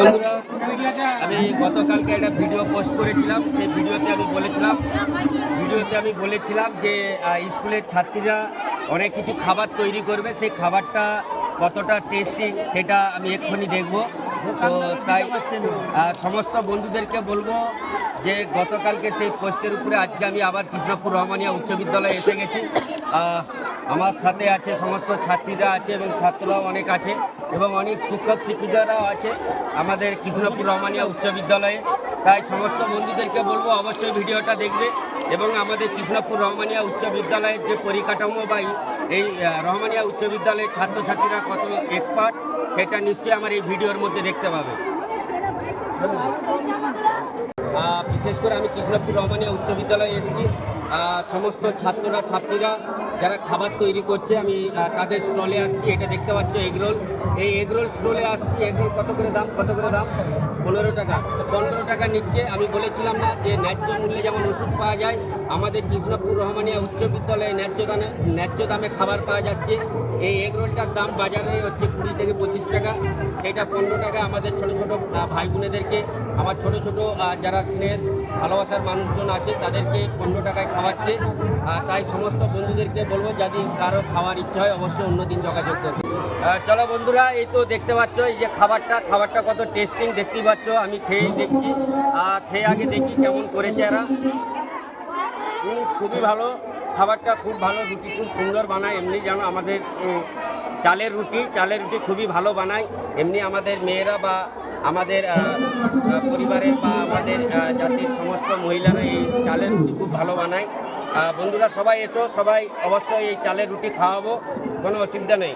বন্ধুরা, আমি গতকালকে একটা ভিডিও পোস্ট করেছিলাম। সেই ভিডিওতে আমি বলেছিলাম যে স্কুলের ছাত্রীরা অনেক কিছু খাবার তৈরি করবে, সেই খাবারটা কতটা টেস্টি সেটা আমি এক্ষুনি দেখব। তো তাই সমস্ত বন্ধুদেরকে বলবো যে গতকালকে সেই পোস্টের উপরে আজকে আমি আবার কৃষ্ণপুর রহমানিয়া উচ্চ বিদ্যালয়ে এসে গেছি। আমার সাথে আছে সমস্ত ছাত্রীরা আছে এবং ছাত্ররাও অনেক আছে এবং অনেক শিক্ষক শিক্ষিকারাও আছে আমাদের কৃষ্ণপুর রহমানিয়া উচ্চ বিদ্যালয়ে। তাই সমস্ত বন্ধুদেরকে বলবো অবশ্যই ভিডিওটা দেখবে এবং আমাদের কৃষ্ণপুর রহমানিয়া উচ্চ বিদ্যালয়ের যে পরিকাঠামো বা এই রহমানিয়া উচ্চ বিদ্যালয়ের ছাত্রছাত্রীরা কত এক্সপার্ট সেটা নিশ্চয়ই আমার এই ভিডিওর মধ্যে দেখতে পাবে। বিশেষ করে আমি কৃষ্ণপুর রহমানিয়া উচ্চ বিদ্যালয়ে এসেছি। সমস্ত ছাত্রীরা যারা খাবার তৈরি করছে আমি তাদের স্টলে আসছি। এটা দেখতে পাচ্ছ এগরোল, এই এগরোল স্টলে আসছি। এগরোল কত করে দাম 15 টাকা। 15 টাকা নিচ্ছে। আমি বলেছিলাম না যে ন্যায্য মূল্যে যেমন ওষুধ পাওয়া যায়, আমাদের কৃষ্ণপুর রহমানিয়া উচ্চ বিদ্যালয়ে ন্যায্য দামে খাবার পাওয়া যাচ্ছে। এই এগরোলটার দাম বাজারে হচ্ছে 20 থেকে 25 টাকা, সেটা 15 টাকা আমাদের ছোট ছোট ভাই বোনেদেরকে, আমার ছোট ছোট যারা স্নেহের ভালোবাসার মানুষজন আছে তাদেরকে 15 টাকায় খাওয়াচ্ছে। তাই সমস্ত বন্ধুদেরকে বলবো যদি কারো খাওয়ার ইচ্ছা হয় অবশ্যই অন্যদিন যোগাযোগ করবে। চলো বন্ধুরা, এই তো দেখতে পাচ্ছ এই যে খাবারটা কত টেস্টিং দেখতেই পাচ্ছ। আমি খেয়েই দেখছি, খেয়ে আগে দেখি কেমন করেছে এরা। খুবই ভালো, খাবারটা খুব ভালো। রুটি খুব সুন্দর বানায়, এমনি যেন আমাদের চালের রুটি খুবই ভালো বানায়। এমনি আমাদের মেয়েরা বা আমাদের পরিবারের বা আমাদের জাতির সমস্ত মহিলারা এই চালের রুটি খুব ভালো বানায়। বন্ধুরা সবাই এসো, সবাই অবশ্যই এই চালের রুটি খাওয়াবো, কোনো অসুবিধা নেই।